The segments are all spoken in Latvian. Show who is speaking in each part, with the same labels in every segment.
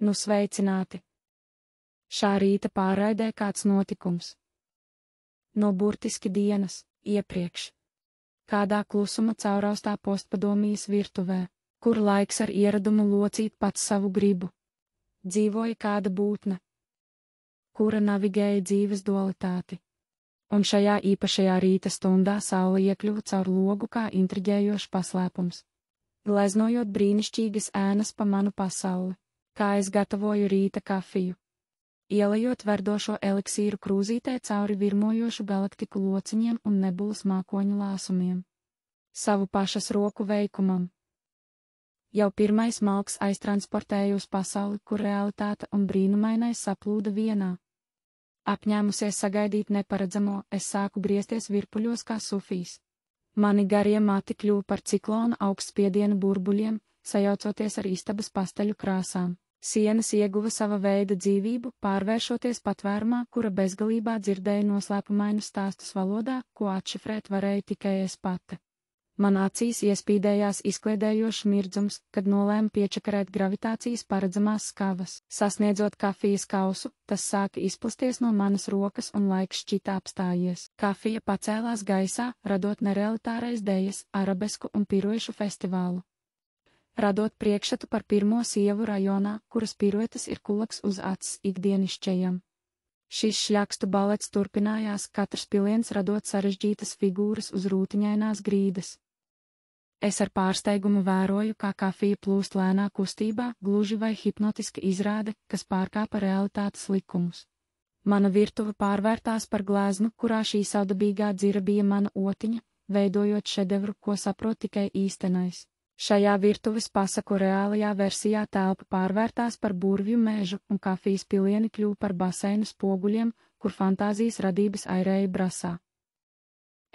Speaker 1: Nu sveicināti! Šā rīta pārraidē kāds notikums. No burtiski dienas, iepriekš. Kādā klusuma cauraustā postpadomijas virtuvē, kur laiks ar ieradumu locīt pats savu gribu, dzīvoja kāda būtne, kura navigēja dzīves dualitāti. Un šajā īpašajā rīta stundā saule iekļuva caur logu kā intriģējošs paslēpums, gleznojot brīnišķīgas ēnas pa manu pasauli, kā es gatavoju rīta kafiju, ielejot verdošo eliksīru krūzītē cauri virmojošu galaktiku lociņiem un nebulas mākoņu lāsumiem. Savu pašas roku veikumam. Jau pirmais malks aiztransportēja uz pasauli, kur realitāte un brīnumainais saplūda vienā. Apņēmusies sagaidīt neparedzamo, es sāku griezties virpuļos kā sufijs. Mani garie mati kļuva par ciklona augstspiediena burbuļiem, sajaucoties ar istabas pasteļu krāsām. Sienas ieguva sava veida dzīvību, pārvēršoties patvērumā, kura bezgalībā dzirdēja noslēpumainus stāstus valodā, ko atšifrēt varēja tikai es pati. Man acīs iespīdējās izkliedējošs mirdzums, kad nolēmu piečakarēt gravitācijas paredzamās skavas. Sasniedzot kafijas kausu, tas sāka izplasties no manas rokas un laiks šķita apstājies. Kafija pacēlās gaisā, radot nerealitārais dejas, arabesku un piruešu festivālu. Radot priekšstatu par pirmo sievu rajonā, kuras piruetas ir kulaks uz acis ikdienišķajam. Šis šļakstu balets turpinājās, katrs piliens radot sarežģītas figūras uz rūtiņainās grīdas. Es ar pārsteigumu vēroju, kā kafija plūst lēnā kustībā, gluži vai hipnotiska izrāde, kas pārkāpa realitātes likumus. Mana virtuve pārvērtās par gleznu, kurā šī saudabīgā dzira bija mana otiņa, veidojot šedevru, ko saprot tikai īstenais. Šajā virtuves pasaku reālajā versijā telpa pārvērtās par burvju mežu un kafijas pilieni kļuva par baseinu spoguļiem, kur fantāzijas radības airēja brasā.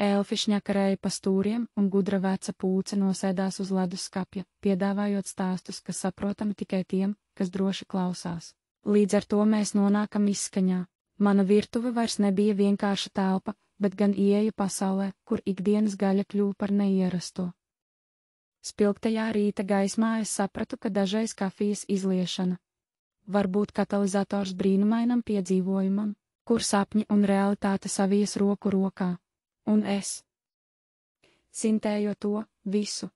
Speaker 1: Elfi šņakarēja pa stūriem un gudra veca pūce nosēdās uz leduskapja, piedāvājot stāstus, kas saprotami tikai tiem, kas droši klausās. Līdz ar to mēs nonākam izskaņā. Mana virtuve vairs nebija vienkārša telpa, bet gan ieeja pasaulē, kur ikdienas gaļa kļuva par neierasto. Spilgtajā rīta gaismā es sapratu, ka dažreiz kafijas izliešana var būt katalizators brīnumainam piedzīvojumam, kur sapņi un realitāte savijas roku rokā, un es sintēju to visu.